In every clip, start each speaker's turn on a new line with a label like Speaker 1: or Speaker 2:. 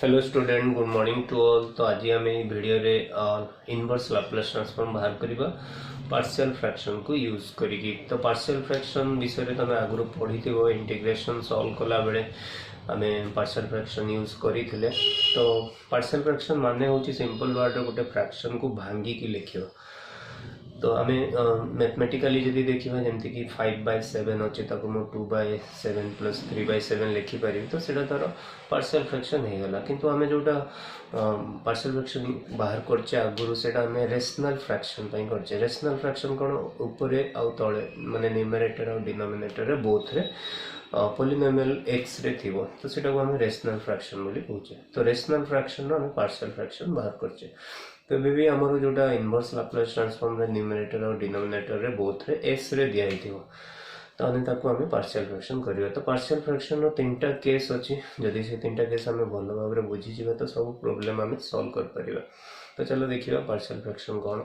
Speaker 1: Hello student, good morning to all. तो आज आम भिडियो रे इनवर्स लाप्लास ट्रांसफॉर्म बाहर करवा पार्शियल फ्रैक्शन को यूज करी। तो पार्शियल फ्रैक्शन विषय तुम आगु पढ़ी इंटीग्रेशन सॉल्व कला बेले आम पार्शियल फ्रैक्शन यूज करते। तो पार्शियल फ्रैक्शन माने हूँ सिंपल वर्ड गोटे फ्रैक्शन को भांगिकी लिखियो। तो आम मैथमेटिकली जब देखा जमती कि 5/7 अच्छे 2/7 + 3/7 लिखिपर तो सीटा तार पार्शियल फ्रैक्शन हो गला। किंतु आम जोटा पार्शियल फ्रैक्शन बाहर करचे आगुरी से रेशनल फ्रैक्शन करचे। रेशनल फ्रैक्शन कौन उपरे आउ तले माने न्यूमरेटर और डिनोमिनेटर बोथ रे पॉलिनोमियल एक्स रे थिबो तो सेटा को हम रेशनल फ्रैक्शन बोली कहूचे। तो रेशनल फ्रैक्शन रो हम पार्शियल फ्रैक्शन बाहर करचे। तो भी आमर जोटा इनवर्स लाप्लास ट्रांसफॉर्म न्यूमरेटर और डिनोमिनेटर रे बोथ रे एस रे दिया हिथिबो तो आने ताको हमें पार्शियल फ्रैक्शन करियो। तो पार्शियल फ्रैक्शन रो तीनटा केस अछि। जदि से तीनटा केस हमें भल भाव रे बुझी जिबा तो सब प्रॉब्लम हमें सॉल्व कर परिबा। तो चलो देखिबा पार्शियल फ्रैक्शन कोन।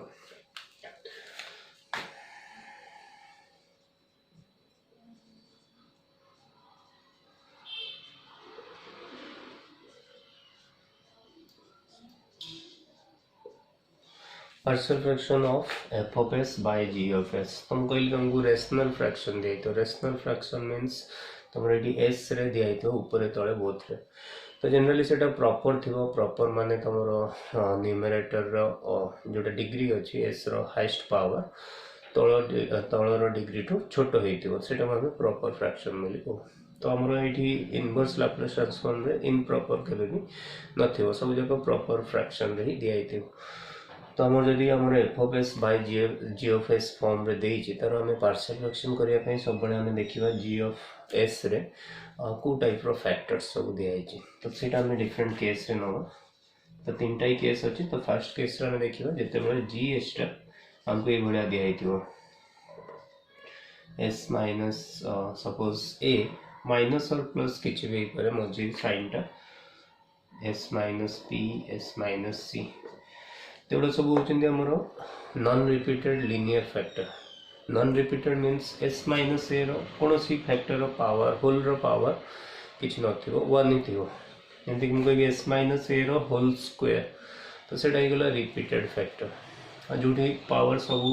Speaker 1: Partial fraction of F of S by G of S. तुम कहली तुमको रेशनल फ्रैक्शन दिए। तो रेशनल फ्रैक्शन मीन्स तुम ये एस रे दिया ऊपर तले बोथ रे। तो जनरली से प्रॉपर थी। प्रॉपर माने तुम न्यूमरेटर जोटा डिग्री अच्छी एस रो हाइस्ट पावर तलर डिग्री ठू छोट होता आम प्रॉपर फ्रैक्शन बोली कहू। तो आमर ये इनवर्स लाप्लास ट्रांसफॉर्म रे इनप्रॉपर केबे भी नथिबो, सब जाक प्रॉपर फ्रैक्शन रे ही दिया। तो आम जदि आम F of S by G of S form रे देइछि तार आम पार्शियल फ्रैक्शन करने सब बड़े आम देखा जी ऑफ एस रे को टाइप रो फैक्टर्स सब दिखाई। तो सीटा आम डिफरेंट केस रे नवा। तो तीनटा ही केस अच्छी। तो फर्स्ट केस रे आम देखा जिते जी एस टा आमको ये भाया दिखाई S minus suppose A minus और प्लस किसी भी पारे मझी साइन टा S minus P S minus C तेवढा सब होती आमर non repeated linear factor. Non repeated means S minus A कौन सी फैक्टर पावर होल रो पावर किसी वन ही थी। जमीक मुझे S minus A whole square तो सेटा गला रिपीटेड फैक्टर जो पावर सब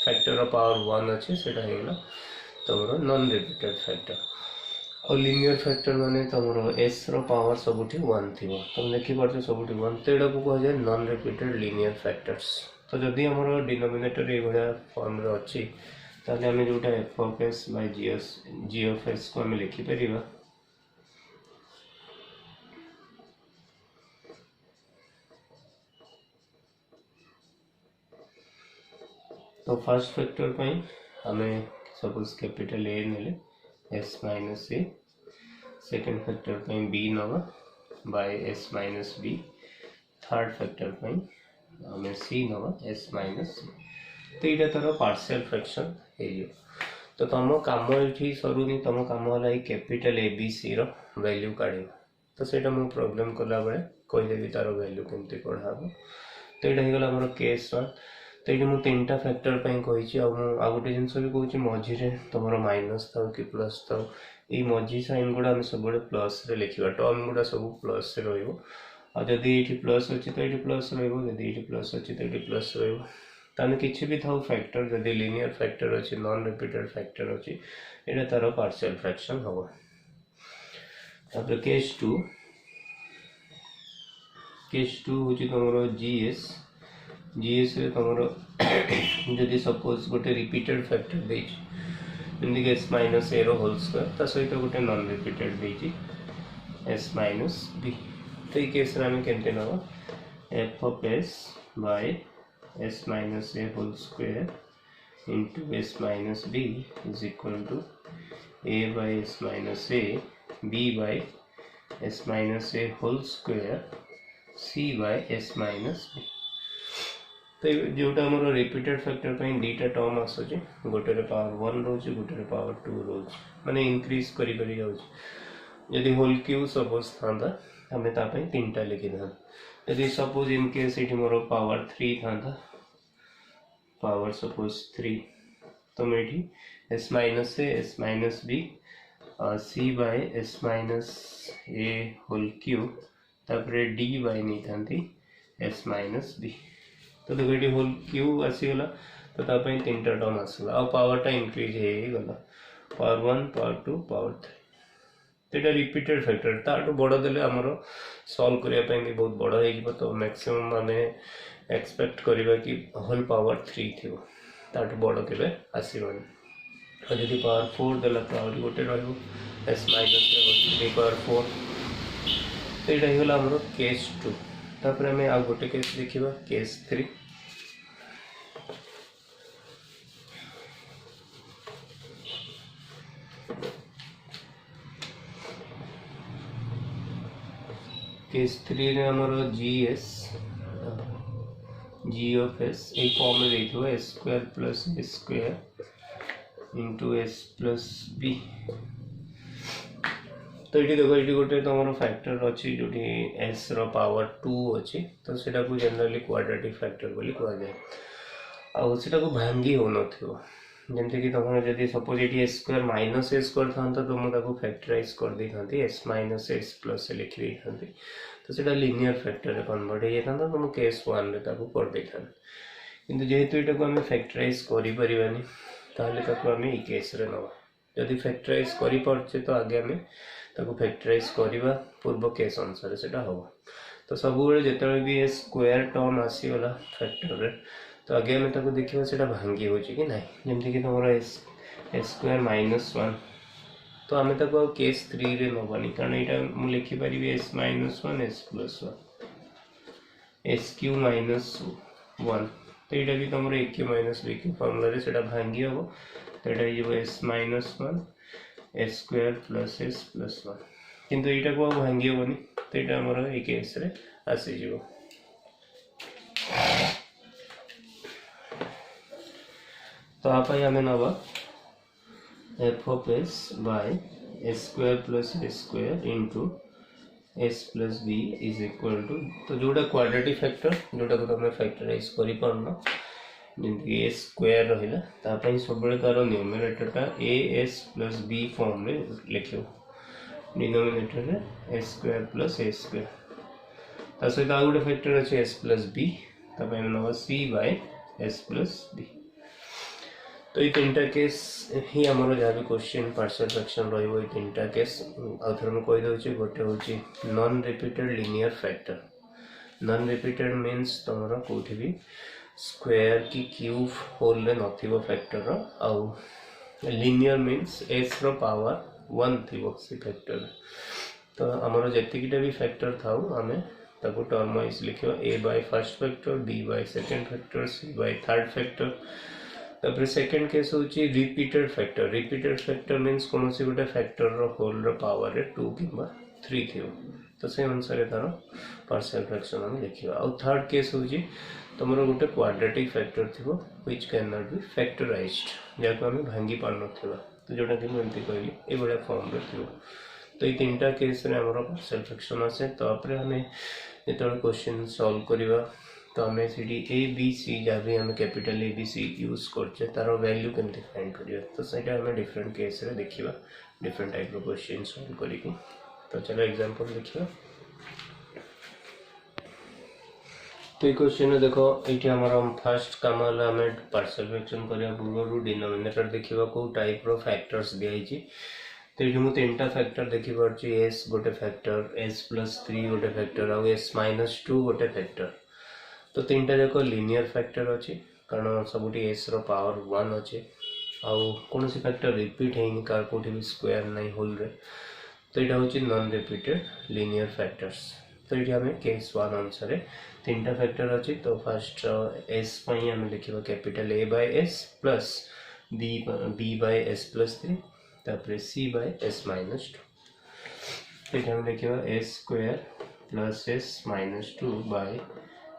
Speaker 1: फैक्टर पावर वन अच्छे से तुम नॉन रिपीटेड फैक्टर। और लिनियर फैक्टर माने तुम एस रो पावर सबुठी वन थी। तुम देखिपार सबुठी वन तो यहाँ को कह जाए नॉन रिपीटेड लिनियर फैक्टर्स। तो जदि आम डिनोमिनेटर ये फॉर्म रे अच्छी ताले आम जोटा F of S by G of S को आम लिखिपर। तो फर्स्ट फैक्टर पर आम सपोज कैपिटल ए नेले S minus A, second factor पर बी नवा by S minus B, third factor पर आम सी नवा एस माइनस सी। तो यहाँ तार पार्शियल फ्रैक्शन हो। तो तुम कम ये सरुनी, तुम कम है capital A B C value काढ़। तो सेटा मुझे प्रॉब्लम कला बेले कहीदेवी तार वैल्यू केमती कढ़ा। तो यहाँ होगा आम केस वन। तो ये मुझे तीन टा फैक्टर कही आ गोटे जिन भी कहूँ मझे तुम माइनस था कि प्लस था ये मझी साइन गुड़ा आम सब प्लस रे लिखा। टर्म गुड़ा सब प्लस रे रही। ये प्लस अच्छी तो ये प्लस रही प्लस अच्छी तो ये प्लस रही। किसी भी था फैक्टर जदि लिनियर फैक्टर अच्छी नॉन रिपीटेड फैक्टर अच्छी ये तार पार्शियल फ्रैक्शन हम। केस टू हूँ तुम जीएस रे तुम जदि सपोज गोटे रिपीटेड फैक्टर जमीक S minus A whole square सहित गोटे नॉन रिपीटेड देती एस माइनस बी। तो ये केस आम केमती ना F of S by S minus A whole square into S minus B is equal to A by S minus A B by S minus A whole square C by S minus B. तो जोटा आम repeated factor पर दीटा term आसूँ गोटे power one रोचे गोटे power to रोच माने increase करी जदि होल क्यू सपोज था आम तीन टा लिखी था। यदि सपोज इन केस ये मोर पावर थ्री था पावर सपोज थ्री तो मैं S minus A S minus B C by S minus A whole cube तापर डी बाय नहीं थांती एस माइनस बी तो देखो ये होल क्यू आसीगला तो तापाई तीनटा टर्म आसला आ पावरटा इंक्रीज हे गला पावर 1 पावर 2 पावर 3 तो रिपीटेड फैक्टर ताठू बड़ देले हमरो सॉल्व करिया पे भी बहुत बड़ हे जिवो तो मैक्सिमम माने एक्सपेक्ट करिबा कि होल पावर 3 थिवो ताठू बड़ केबे आसीबनी और जदि पावर 4 देला तो आउरी गोटे रहइबो एस माइनस 3 पावर 4 तो ये होगा आमर केस 2 तापर आम आ गोटे केस देखा केस 3 केस 3 रे आमर G of S A form में देखो S square plus A square into S plus B तो ये देखो ये गोटे तुम फैक्टर अच्छी जो एस पावर 2 अच्छी तो सेटा को जनरली क्वाड्रेटिक फैक्टर बोली कह जाए आटा को भांगी हो नमती कि तुम जब सपोज ये एस स्क्वायर माइनस ए स्क्वायर था तो मुझे फैक्टराइज कर दी था एस माइनस एस प्लस लिखी दी था तो सेटा लिनियर फैक्टर कन्वर्ट हो जाता तो मुझे केस 1 रे कर दी था कि जेहेतु यहाँ आम फैक्टराइज करें ताकि आम ये केस रे नवा जदि फैक्टराइज करें तो आगे आम ताको फैक्टराइज करवा पूर्व केस अनुसार से हम तो सब जो भी स्क्वायर टर्म आसीगला फैक्टर रे तो आगे आम ताको देखा से भांगी हो कि ना जमती कि तुम एस स्क्वायर माइनस 1 तो आम ताको केस 3 रे नबानी कारण यहाँ मुझे लिखिपारि S minus 1 S plus 1 S Q minus 1 तो यहाँ भी तुम A Q minus B Q formula से भांगी हम तो यहाँ S minus 1 S square plus S plus 1 किंतु यहाँ को भांगी हेनी तो यहाँ आमर ये केस रे आसीज तो आपाई आम नवा F of S by S square plus S square into S plus B is equal to तो जोटा क्वाड्रेटिक फैक्टर जोटा को तुम फैक्टराइज कर जमी ए स्क्वायर रहा सब तार न्यूमरेटरटा A S plus B form रे लिख डिनोमिनेटर रे S square plus A square सहित आउ गोटे फैक्टर अच्छे एस प्लस बी ना C by S plus B तो ये तीन केस ही आमर जहाँ भी क्वेश्चन पार्शियल फ्रैक्शन रही तीन केस आउे मुझे कहीदे गोटे हूँ non repeated linear factor non repeated means तुम कौटी भी स्क्वायर की क्यूब होल रे नथिबो फैक्टर आउ लिनियर मीन्स एस रो पावर 1 थिबो से फैक्टर तो आमर जेतिकीटा भी फैक्टर थाउ आमे ताको टर्म वाइज लिखियो a by first factor b by second factor c by third factor तापर सेकंड केस होची रिपीटेड फैक्टर मीन्स कौन सी गोटे फैक्टर रो होल रो पावर रे 2 किंबा 3 थिबो तो से अनुसार तार पार्शियल फ्रैक्शन हम लिखियो आ थर्ड केस होची तुम गोटे क्वाड्रेटिक फैक्टर थी which can not be factorised जहाँ आम भांगी पार ना तो जोटा कि मुझे कहली ये फॉर्म रे थी तो ये तीन केस रे आमर पार्शियल फ्रैक्शन आसे तो आम जो क्वेश्चन सॉल्व करवा तो आम सी ए बी सी जहाँ भी आम capital A B C use करचे तार वैल्यू केमती फाइंड करवा तो सहीटा आम डिफरेंट केस रे देखा डिफरेंट टाइप रो क्वेश्चन सॉल्व करी तो चलो एग्जांपल देखिए तो ये क्वेश्चन देखो ये आम फास्ट कम आम पार्शियल फ्रैक्शन करने पूर्व डिनोमिनेटर देखा कौ टाइप रो फैक्टर्स दिखाई तो ये मुझे तीन फैक्टर देखिपी एस गोटे फैक्टर एस प्लस 3 गोटे फैक्टर आउ एस माइनस 2 गोटे फैक्टर तो तीन जाक लिनियर फैक्टर अच्छी कारण सबुठी एस रो पावर 1 अच्छे आउ कौन सी फैक्टर रिपीट है कार कौटी भी स्क्वायर नहीं होल रे तो यहाँ हूँ नॉन रिपीटेड लिनियर फैक्टर्स तो ये आम केस 1 अनुसार तीन फैक्टर अच्छी तो फर्स्ट एस आम लिखा capital A by S plus B by S plus 3 तापर सी बाय एस माइनस 2 तो आम लिखा S square plus S minus 2 by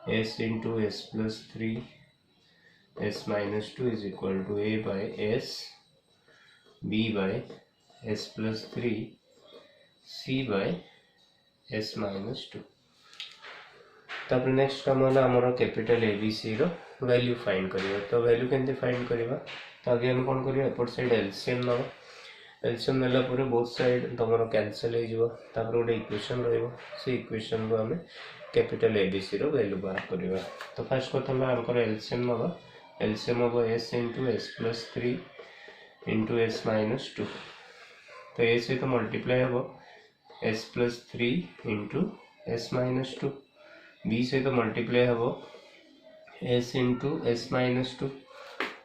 Speaker 1: S into S plus 3 S minus 2 is equal to A by S B by S plus 3 C by S minus 2 तापर next काम है आमर capital A B C रो value find करवा तो value केमती find करवा तो आगे हम कौन करवा एपट साइड एलसीएम ना एलसीएम नेला पूरे बोथ साइड तुम कैंसल हो गोटे इक्वेशन रहिबो से इक्वेशन को आम कैपिटल एबीसी रो वैल्यू बाहर करवा। तो फास्ट प्रथम आमकर एलसीएम नवा एलसीएम हम S into S plus 3 into S minus 2 तो ए सहित मल्टीप्लाई हम S plus 3 into S minus 2 B सहित मल्टीप्लाई हम एस इंटू एस माइनस 2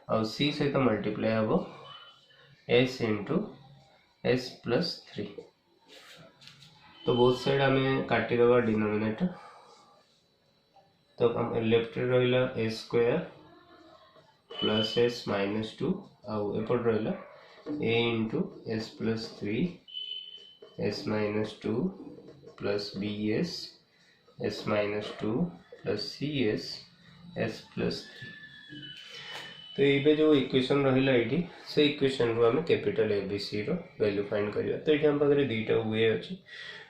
Speaker 1: और सी सहित मल्टीप्लाई हम एस इंटू एस प्लस 3 तो बोथ साइड आम काटिदेवा डिनोमिनेटर तो लेफ्ट रहा a square plus S minus 2 आउ एपट रहा a into S plus 3 S minus 2 plus b s minus 2 plus c s plus 3 तो ये जो इक्वेशन रहा ये से इक्वेशन रू आम कैपिटल एबीसी रो वैल्यू फाइंड करवा। तो ये आम पाखे दुईटा वे अच्छी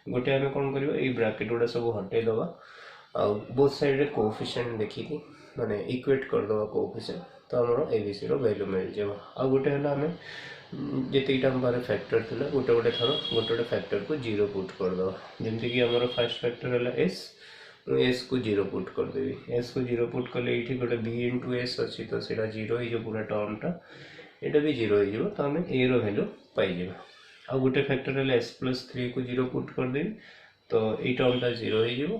Speaker 1: गोटे आम कौन करवा ये ब्राकेट गुड़ा सब हटेदवा आ बोथ साइड रे कोएफिशिएंट देखिकी माने इक्वेट करदवा कोएफिशिएंट तो आमर एबीसी रो वैल्यू मिल जाए। आ गोटे है आम जितकीटा आम पाखे फैक्टर था गोटे गोटे थर गोटे गोटे फैक्टर को जीरो पुट करदवा जमीक आमर फास्ट फैक्टर है एस को जीरो पुट करदेवी एस को जीरो पुट कले ये गोटे बी इंटू एस अच्छी तो सीटा जीरो हो पूरा टर्मटा यहाँ भी जीरो हो तो आम ए रो वैल्यू पाइबा। आ गोटे फैक्टर है एस प्लस 3 को जीरो पुट करदेवी तो ये टर्मटा जीरो हो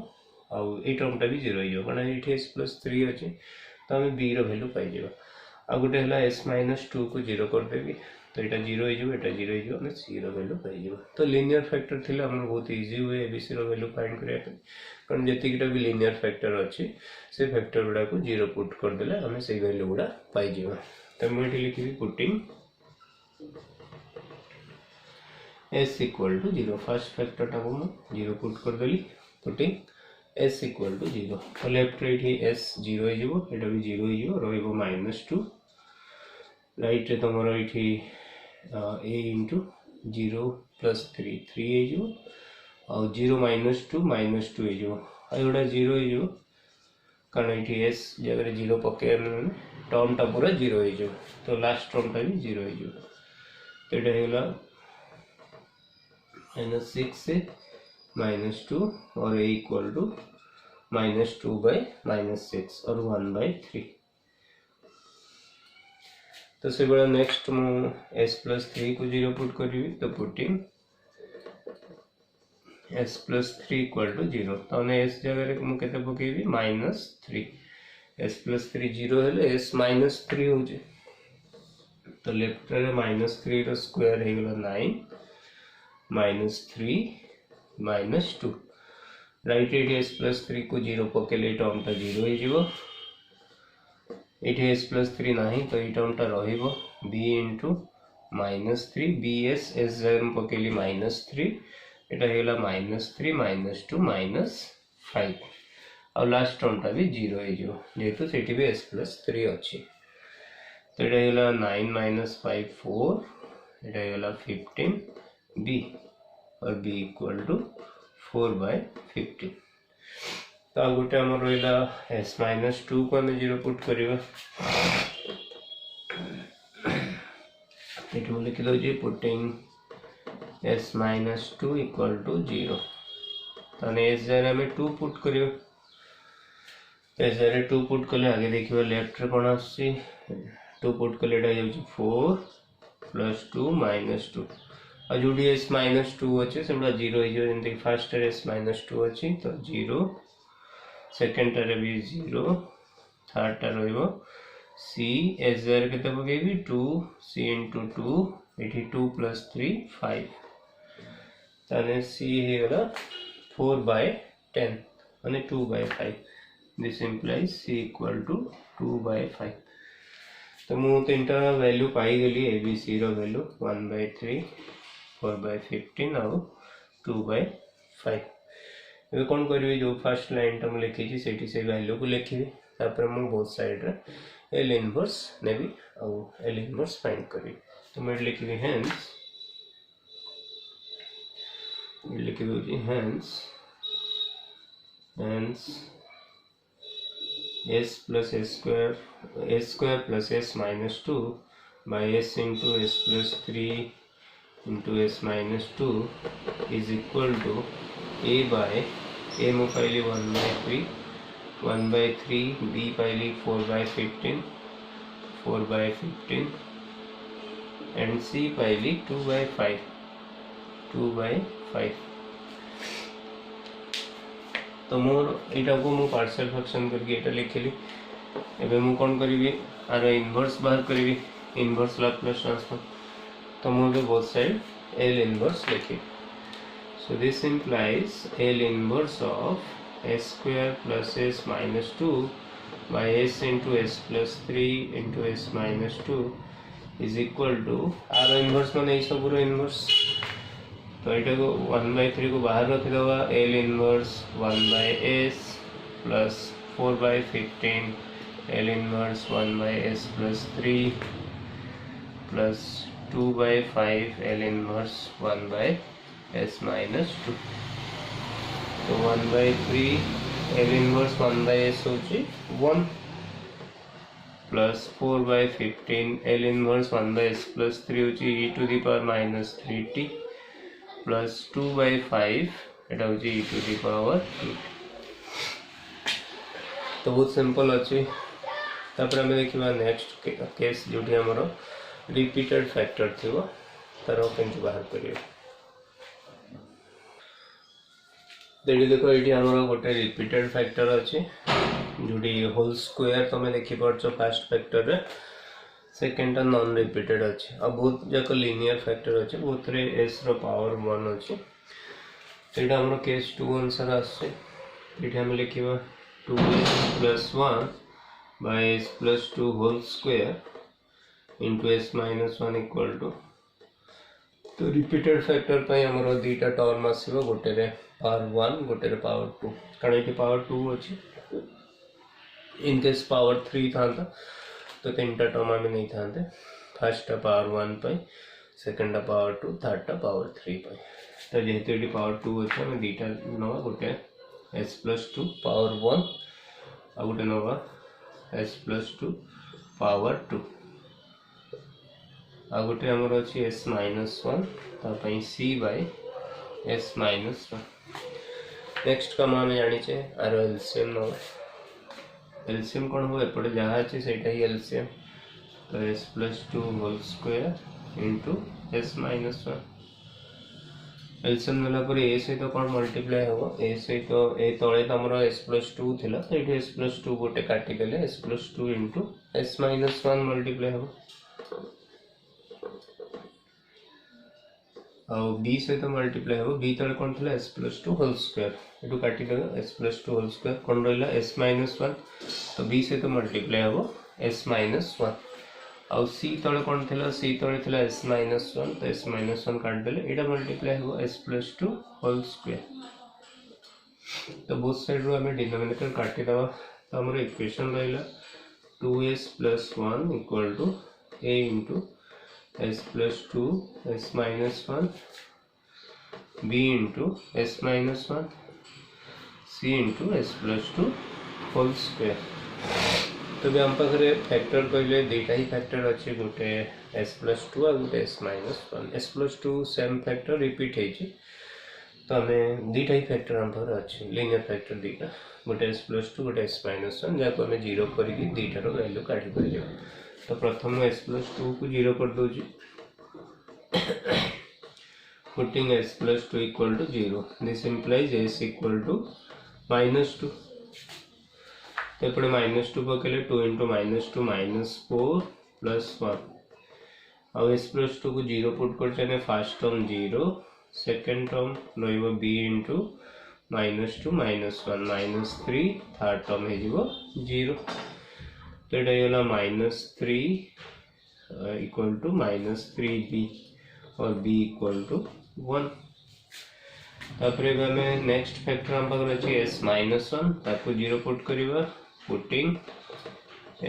Speaker 1: टर्मटा भी जीरो हो कारण ये एस प्लस 3 अच्छी तो आम बी रो वैल्यू पाइबा। आ गोटे है एस माइनस 2 को जीरो करदेवी तो यहाँ जीरो हो जीरो हो सी रो वैल्यू पाइबा। तो लिनियर फैक्टर थी आम बहुत इजी हुए एबीसी रो वैल्यू फाइंड करने कारण जितकीटा भी लिनियर फैक्टर अच्छी से फैक्टर गुड़ा को जीरो पुट करदे आम से वैल्यू गुड़ा पाइबा। तो मुझे लिखी putting s equal to zero first factor टाक मुझे जीरो पुट करदेली putting s equal to zero तो लेफ्ट ये एस जीरो हो भी जीरो हो माइनस 2 राइट रे तुम ये ए इंटू जीरो प्लस 3 हो जीरो माइनस 2 होगा जीरो हो कारण ये एस जगह जीरो पके टर्मटा पूरा जीरो हो तो लास्ट टर्मटा भी जीरो हो तो ये माइनस 6 माइनस 2 और a equal to minus 2 by minus 6 और 1/3 तो से बड़ा नेक्स्ट मु एस प्लस 3 को जीरो पुट करी तो putting S plus 3 equal to zero तो एस जगह मुझे पकेबी माइनस 3 एस प्लस 3 जीरो है एस माइनस 3 हो तो लेफ्ट रे माइनस 3 रो स्क्वायर हो 9 minus 3 minus 2 right S plus 3 को जीरो पकेले टर्मटा जीरो हो ये एस प्लस 3 ना तो ये टर्मटा रहिबो B into minus 3 B S जगह पकेली माइनस 3 यहाँ माइनस 3 माइनस 2 माइनस 5 और लास्ट टर्मटा भी जीरो हो जेहेतु से भी एस प्लस 3 अच्छी तो यहाँ 9 माइनस 5 4 यहाँ 15 बी और बी इक्वल टू 4/15 तो आ गोटे आम रहा एस माइनस 2 को आम जीरो पुट करवा ये लिखी दे putting S minus 2 equal to zero तो एस जगह आम 2 पुट कर एस जगह 2 पुट कले आगे देखिए लेफ्ट रे कौन आसी 2 पुट कले 4 प्लस 2 माइनस 2 और जो एस माइनस 2 अच्छे से जीरो हो जमी फास्ट एस माइनस 2 अच्छी तो जीरो सेकेंड टारे भी जीरो थर्ड टा रो सी एस जगह के पकेबी 2 सी इंटू 2 ये 2 प्लस 3 5 ताने सी होगा 4/10 माने 2/5 this implies C equal to 2/5 तो मु तीनटा वैल्यू पाई गली एबीसी रो वैल्यू 1/3 4/15 और 2/5 ये कौन करी जो फर्स्ट लाइन टा लिखी से वैल्यू को लिखी तापर मु बोथ साइड रे एल इनवर्स नेबी और एल इनवर्स फाइंड करी तो मैं लिखी हेंस लिखी दूसरी hence S plus S square plus S minus 2 by S into S plus 3 into s minus 2 is equal to a by a mu paili 1 by 3, 1 by 3, b paili 4 by 15, 4 by 15, and c paili 2 by 5, 2 by 5. तो मोर यहाँ को मु partial fraction करके एटा लिखली। एबे मु कोन करिवि are inverse बाहर करिवि, inverse Laplace transform. तो मु बे बोथ साइड L इनवर्स लिखि। So this implies L inverse of s square plus s minus 2 by s into s plus 3 into s minus 2 is equal to r inverse माने ये सब inverse. तो यहाँ को 1 by 3 को बाहर रख दवा, L inverse 1 by s plus 4 by 15, L inverse 1 by s plus 3 plus 2 by 5, L inverse 1 by s minus 2। तो 1 by 3 L inverse 1 by s होची 1 plus 4 by 15 L inverse 1 by s plus 3 होची e to the power minus 3t plus 2 by 5 एटा होची e to the power 2। तो बहुत simple अच्छी। तापर हमें देखिबा नेक्स्ट केस जोटी हमरो रिपीटेड फैक्टर थिबो तार केंति बाहर करियो। देखो ये आमर गोटे रिपीटेड फैक्टर अच्छे जोटी होल स्क्वायर तुम देखी पार्छ फास्ट फैक्टर रे, सेकेंड नॉन रिपीटेड अच्छे आ बहुत जाक लिनियर फैक्टर अच्छे, बहुत रे एस रो पावर 1 अच्छे। तो आमर केस 2 अनुसार आसे आम लिखा 2s plus 1 by s plus 2 whole square into s minus 1 equal to. तो रिपीटेड फैक्टर पे हमरो दीटा टर्म आसीबो, गोटे रे पावर 1 गोटे रे पावर 2, कारण ये पावर 2 अछि। इन केस पावर 3 थांता तो तीनटा टर्म आमे नहीं थांते, फर्स्ट पावर 1 पे, सेकंड पावर 2, थर्ड पावर 3 पे। तो जेहेतु ये पावर 2 अछि हम दीटा नवा, गोटे s plus 2 पावर 1 आ गोटे नवा s plus 2 पावर 2 आ गोटे हमर अछि s minus 1 तापई c by s minus 1। Next काम आम जानी आर एलसीएम ना, एलसीएम कौन हो एपटे जहाँ अच्छे से ही एलसीएम। तो s plus 2 whole square into s minus 1। LCM नेला पर a सहित कौन मल्टीप्लाई हो, a सहित ए तले तुम s plus 2 थिला तो ये s plus 2 गोटे काटी देले s plus 2 into s minus 1 multiply हो। और b सहित मल्टीप्लाई हो, b तले कौन थिला s plus 2 होल स्क्वायर, एटू काटी देगा s plus 2 होल स्क्वायर कौन रहिला s minus 1। तो b सहित मल्टीप्लाई हो s minus 1 और c तले कौन थिला, c तले थिला s minus 1 तो s minus 1 काट देले एटा मल्टीप्लाई हो s plus 2 होल स्क्वायर। तो बोथ साइड रो हमें डिनोमिनेटर काटी दवा। तो हमर इक्वेशन रहिला 2s plus 1 equal to a into s plus 2 s minus 1 b into s minus 1 c into s plus 2 whole square. तो भी हम पाखे फैक्टर कहले दुईटा ही फैक्टर अच्छे, गोटे s plus 2 और गोटे s minus 1। s plus 2 same factor repeat है, तो हमें दुईटा ही फैक्टर हम पाखे अच्छे लिनियर फैक्टर दुईटा, गोटे s plus 2 गोटे s minus 1 जहाँ को हमें जीरो करके दुईटार वैल्यू काढ़ी पार। तो प्रथम s plus 2 को जीरो कर दूची, putting s plus 2 equal to 0. This implies s equal to minus 2. तो ये minus 2 पकेले 2 into minus 2 minus 4 plus 1 और s plus 2 को 0 पुट कर चने फर्स्ट टर्म 0, सेकंड टर्म रहिबो b into minus 2 minus 1 minus 3, third term है जीवो 0। तो ये होला minus 3 equal to minus 3b और b equal to 1। तापरे हमें नेक्स्ट फैक्टर हम पाकर अछि s minus 1 ताको 0 पुट करिबा, putting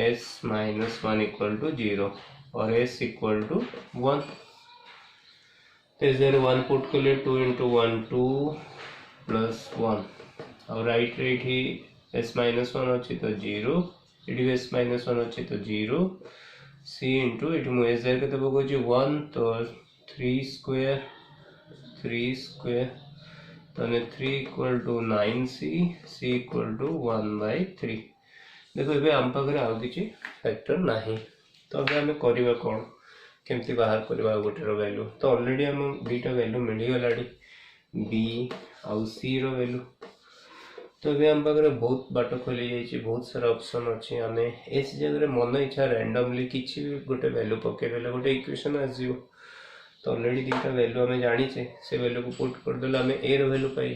Speaker 1: s minus 1 equal to 0 और s equal to 1। तो इस 1 पुट के लिए 2 into 1 2 plus 1 और राइट ही s minus 1 अच्छी तो 0, इडी s minus 1 अच्छी तो 0, c into इटी मु s देर के तो 1 तो 3 square ताने 3 equal to 9c c equal to 1/3। देखो ये आम पाखे आउ कि फैक्टर नहीं तो अब आम करवा कौन केमती बाहर करवा गोटे वैल्यू तो ऑलरेडी आम दुईटा वैल्यू मिलगला बी आउ सी वैल्यू तो ये आम पाखे बहुत बाट खोली जाइए बहुत सारा ऑप्शन अच्छे आम इस जगह मन इच्छा रैंडमली किसी भी गोटे वैल्यू पकईदे गोटे इक्वेशन आसो तो ऑलरेडी दुईटा वैल्यू आम जाचे से वैल्यू को पुट करदे आम ए वैल्यू पाई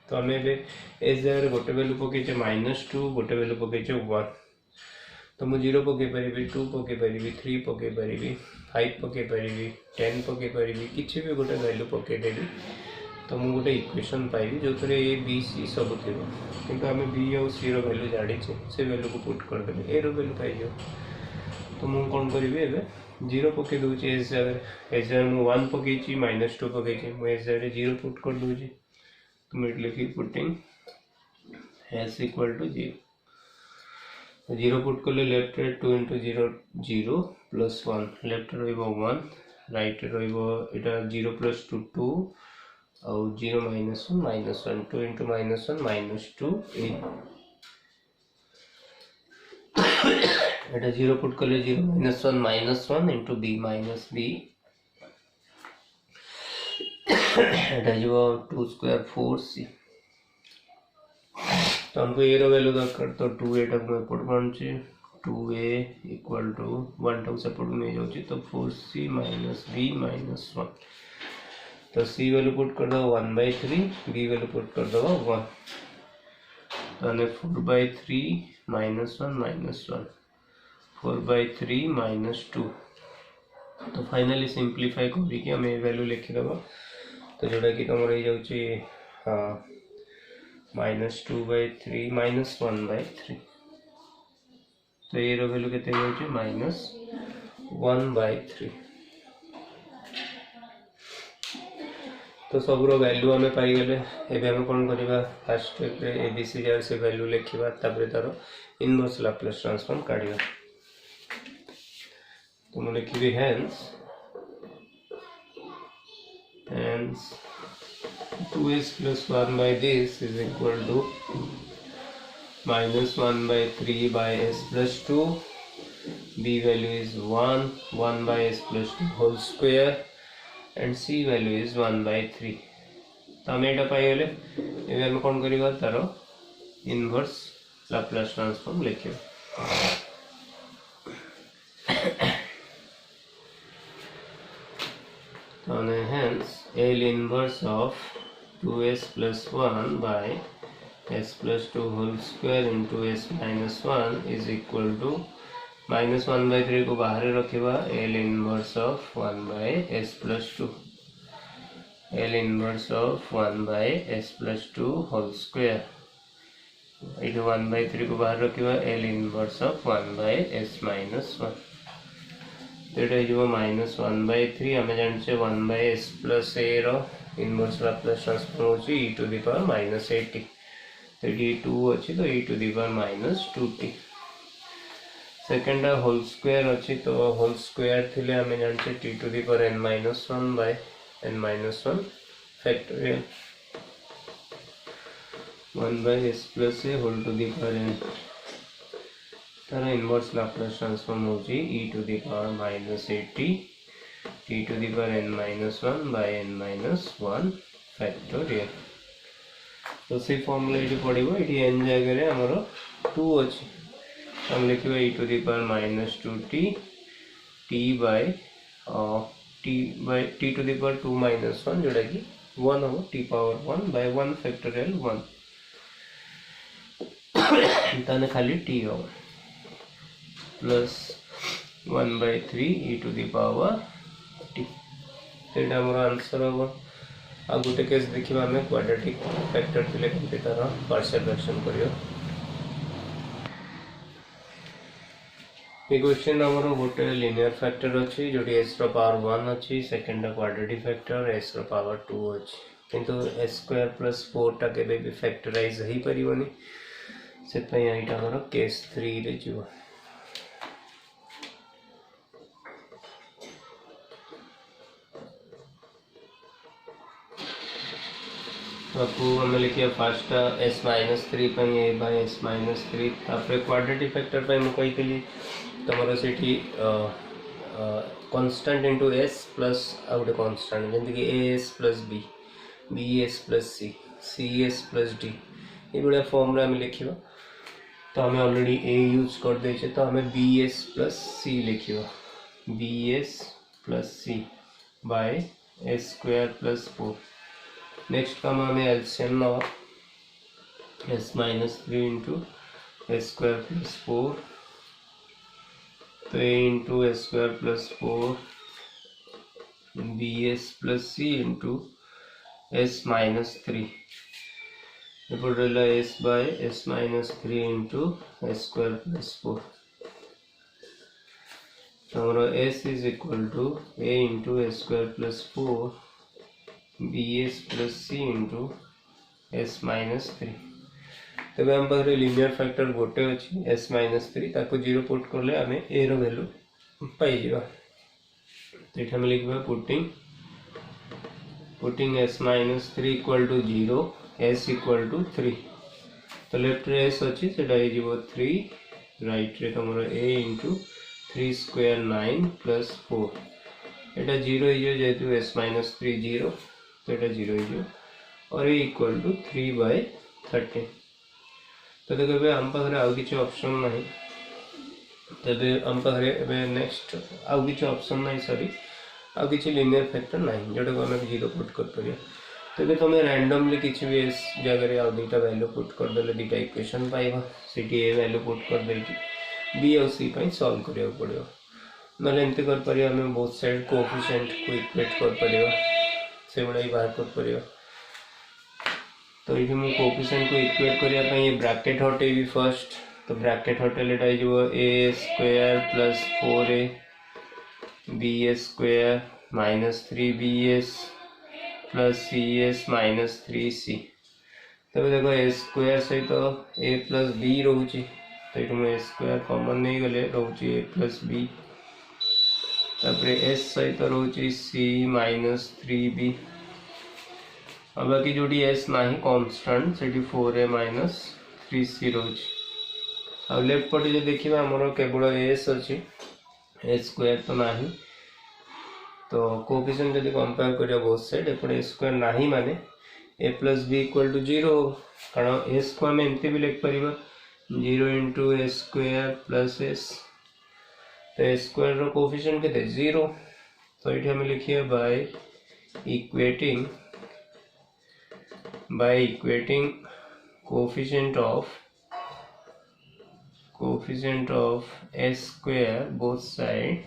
Speaker 1: तो आम इस जगह गोटे वैल्यू पकईचे -2 गोटे वैल्यू पकईचे 1 तो मुझे 0 पकई पारि 2 पकई पारि 3 पकई पारि 5 पकई पारि 10 पकई पारि किसी भी गोटे वैल्यू पकईदेवी तो मुझे गोटे इक्वेशन पाइबी जो थे ए बी सी सब थी किंतु आम बी आउ सी वैल्यू जाचे से वैल्यू को पुट करदे ए वैल्यू पाई तो मुझे कौन करी एवं 0 पकई दूसरी इस जगह मुझे 1 पकई -2 पकई मुझे इस जगह 0 पुट कर दूसरी तो मुझे लिखी putting s equal to 0 0 put कले लेफ्ट 2 इंटू 0 0 प्लस 1 लेफ्ट रहा 1 राइट रहा 0 प्लस 2 2 और 0 -1 2 इंटू -1 -2 एटा 0 पुट कले 0 -1 इंटू b माइनस b एटा जो 2 स्क्वायर 4c तो हमको ए वैल्यू दरकार तो 2a टाक मैं एपट बांधुची 2a इक्वल टू 1 टाक सेपट नहीं जाऊँगी तो 4c माइनस b माइनस 1 तो c वैल्यू पुट कर दो 1/3 b वैल्यू पुट कर दो 1 तो 4/3 -1 4/3 -2 तो फाइनली सिंप्लीफाई करके आम ये वैल्यू लिखिदेव तो जोटा कि तुम रही जाऊँगी -2/3 -1/3 तो ये वैल्यू के -1/3 तो सब वैल्यू आम पाईगले एवं कौन करवा first step A B C जगह से वैल्यू लिखा तार इनवर्स लाप्लास ट्रांसफॉर्म काढ़ा तो मुझे लिखी hence 2s plus 1 by this is equal to -1/3 by s plus 2 b value is 1 by s plus 2 whole square and c value is 1/3 तो आम यहाँ पाईगले एवं कौन करवा तार इनवर्स लाप्लास ट्रांसफॉर्म लिखा hence L inverse of 2s plus 1 by s plus 2 whole square into s minus 1 is equal to -1/3 को बाहर रखा L inverse of 1 by s plus 2 L inverse of 1 by s plus 2 whole square ये 1/3 को बाहर रखा L inverse of 1 by s minus 1 तो ये -1/3 आम जाने 1 by s plus a inverse Laplace transform हो e⁻80 तो ये 2 अच्छी तो e⁻2t सेकेंड होल स्क्वायर अच्छी तो होल स्क्वायर थी आम जाने t⁻n−1 by n−1 factorial 1 by s plus a होल टू दी पावर n तार इनवर्स लाप्लास ट्रांसफॉर्म हो e⁻80 t⁻n−1 by n−1 factorial तो से फॉर्मूला ये पड़ो ये n जगह आमर 2 अच्छी हम लिखा e⁻²t t by t⁻2−1 जोटा कि 1 हम t⁻1 by 1 फैक्टोरियल 1 ताने खाली t हम प्लस 1/3 e⁻t तो ये आम आंसर हम आ गोटे केस देखा आम क्वाड्रेटिक फैक्टर थे कमी तार पार्शियल फ्रैक्शन कर क्वेश्चन आमर गोटे लिनियर फैक्टर अच्छी जो s पावर 1 अच्छी second quadratic factor s power 2 अच्छी किंतु s² + 4 टा केबे भी फैक्टराइज हो पारिबनी से यहाँ आमर केस 3 रे जीव आपको हमें लिखिए first s minus three a by S minus three तापर क्वाड्रेटिक फैक्टर मुझे कही तुम से कॉन्स्टेंट इंटू एस प्लस आ गए कॉन्स्टेंट जमीक a S plus b b s plus c c s plus d ये फॉर्म आम लिखा तो आम ऑलरेडी ए यूज कर देचे तो आम बी एस प्लस सी लिखा b s plus c by S square plus 4 next काम आम एलसीएम ना s minus three into s square plus 4 तो a into s square plus 4 b s plus c into S minus three s by S minus three into s square plus 4 तो s is equal to a into s square plus 4 b s plus c into S minus three तेज आम पाखे linear factor गोटे अच्छी S minus three ताको zero put कले आम A value पाई तो ये लिखा putting S minus three equal to zero S equal to three तो लेफ्ट रे एस अच्छी से थ्री राइट रे तुम A into three square 9 plus 4 यहाँ जीरो हो जेहतु एस माइनस थ्री जीरो तो यहाँ जीरो हो और ए इक्वल टू 3 बाय 13 तो देखो आम पाखे आउ कि ऑप्शन ना तेरे आम पाखे नेक्स्ट आउ कि ऑप्शन ना सॉरी आउ कि लिनियर फैक्टर ना जोटा को आम जीरो पुट कर तेज तुम रैंडमली किसी भी इस जगह आउ दुईटा वैल्यू पुट करदे दुईटा इक्वेशन पाइबा सीटी ए वैल्यू पुट कर बी और सी सॉल्व करा पड़ो ना एमती कर बोथ साइड कोएफिशिएंट को इक्वेट कर बाहर कर तो ये मुझे कोएफिशिएंट को इक्वेट करने ब्रैकेट हटेबी फर्स्ट तो ब्रैकेट हटेले a square plus 4a b s square minus 3bs plus c s minus 3c तब देखो ए स्क्वायर सहित ए प्लस बी रोचे तो ये मुझे स्क्वायर कॉमन नहीं गले रोचे ए प्लस बी तापर एस सहित रोचे सी माइनस 3b और बाकी जो एस ना कांस्टेंट से 4a माइनस 3c रोचे आ लेफ्ट पटे जो देखा आमर केवल एस अच्छी ए स्क्वायर तो ना तो कोएफिशिएंट जब कंपेयर करिया बोथ साइड एपटे ए स्क्वायर ना माने a plus b equal to zero कारण एस को आम एमती भी लिख पार zero into a square plus s तो ए स्क्वायर रो कोएफिशिएंट के जीरो तो ये आम लिखिए by equating coefficient of s square both side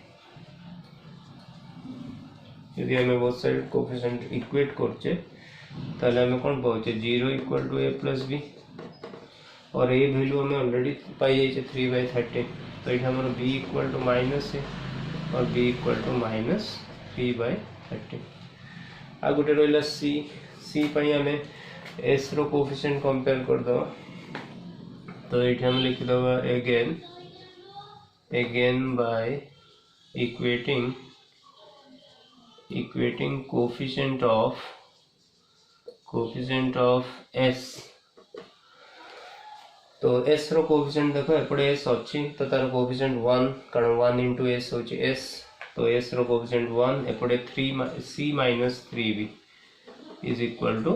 Speaker 1: यदि हमें बहुत सारे कोएफिशिएंट इक्वेट करचे ताले हमें कौन पाचे zero equal to a plus b और ए वैल्यू हमें ऑलरेडी पाई जाइए 3 बाय 13 तो ये हमारा बी इक्वल टू माइनस है और B equal to minus 3 by 13 आ गोटे रहा सी आम एस रो कोएफिशिएंट कंपेयर करदे तो ये हम लिखिदे again by equating coefficient of s तो s रो कोएफिशिएंट देखो एपटे s अच्छी तो तार कोएफिशिएंट 1 कारण 1 इंटू s होची s तो s रो कोएफिशिएंट 1 एपटे 3c minus 3b is equal to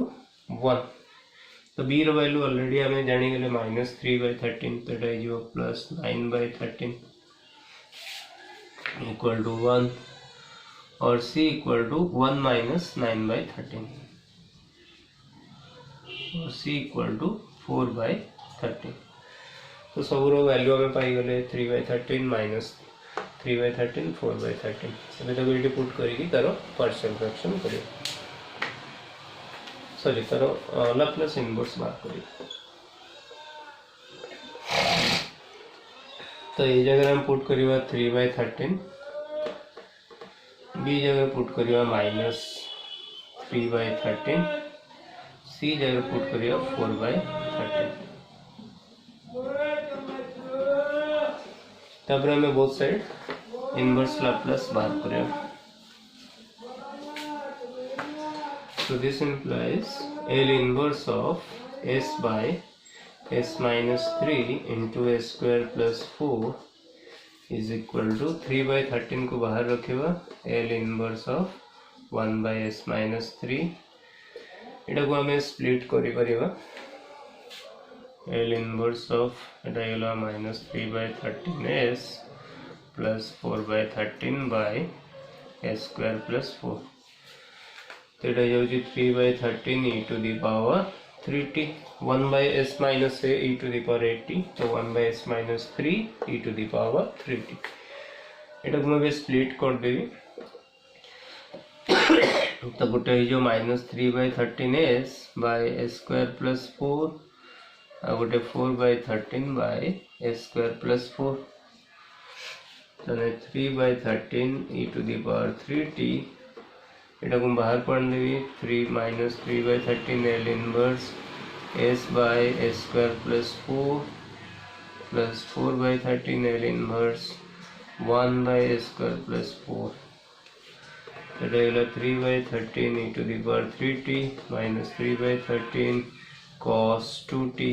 Speaker 1: 1 तो b रो वैल्यू ऑलरेडी हमें जानी गले माइनस 3 बाय 13 तो एटा is plus 9 by 13 equal to 1 और c equal to 1 minus 9 by 13 और c इक्वल टू 4 बाय 13 तो सब वैल्यू हमें पाई गले 3 बाय 13 माइनस 3 बाय 13 4 बाय 13 अभी तक ये पुट करी तार पार्शियल फ्रैक्शन कर सॉरी तार लाप्लास इनवर्स बाहर कर तो ये जगह हम पुट करवा 3 बाय 13 बी जगह पुट करवा माइनस 3 बाय 13 सी जगह पुट करवा 4 बाय 13 तब हमें बोथ साइड इनवर्स लाप्लास बाहर करें so this implies L inverse of s by s minus 3 into s square plus 4 is equal to 3 by 13 को बाहर रखेगा L inverse of 1 by s minus 3 इटा को हमें स्प्लिट करी परिबा L inverse of इटा येला minus 3 by 13s plus 4 by 13 by s square plus 4 तो इटा जाउची 3 by 13 e to the power 3t 1 by s minus a e to the power 8t तो 1 by s minus 3 e to the power 3t इटा को मैं split कर देवी तो गोटे जो minus 3 by 13s by s square plus 4 आ गोटे 4 by 13 by s square plus 4 तो 3 by 13 e to the power 3t इटा को बाहर पढ़ देवी 3 minus 3 by 13 L inverse s by s square plus 4 plus 4 by 13 L inverse 1 by s square plus 4 तो इटा 3 by 13 e to the power 3t minus 3 by 13 cos 2t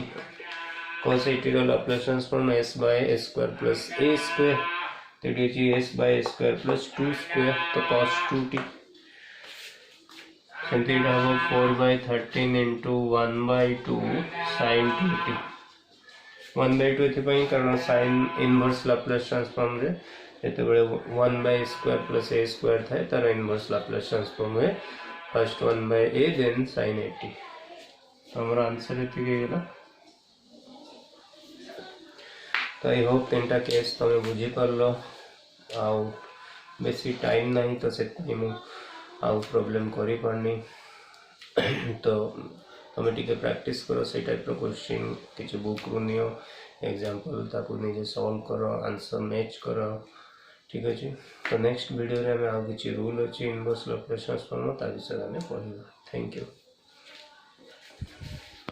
Speaker 1: cos 80 रो Laplace transform s by s square plus a square तो it is s by s square plus 2 square तो cos 2t सेमती इटा हम 4 by 13 into 1 by 2 sin 2t 1 by 2 एथिपाई कारण sin inverse Laplace transform रे जेते बेले 1 by square plus a square थाए तार इनवर्स लाप्लास ट्रांसफॉर्म है first 1 by a then sin 80 हमर आंसर एति गेला तो आई होप तेंटा केस तमे बुझी परलो आउ बेसी टाइम नहीं तो से मु आउ प्रॉब्लम करी पड़नी तो तुम टिके प्रैक्टिस करो से टाइप रो क्वेश्चन किछ बुक रु नियो एग्जांपल ताको निजे सॉल्व करो आंसर मैच करो ठीक अछि तो नेक्स्ट वीडियो रे हम आउ किछ रूल अछि इनवर्स लाप्लास ट्रांसफॉर्म ता विषय में पढिबा थैंक यू।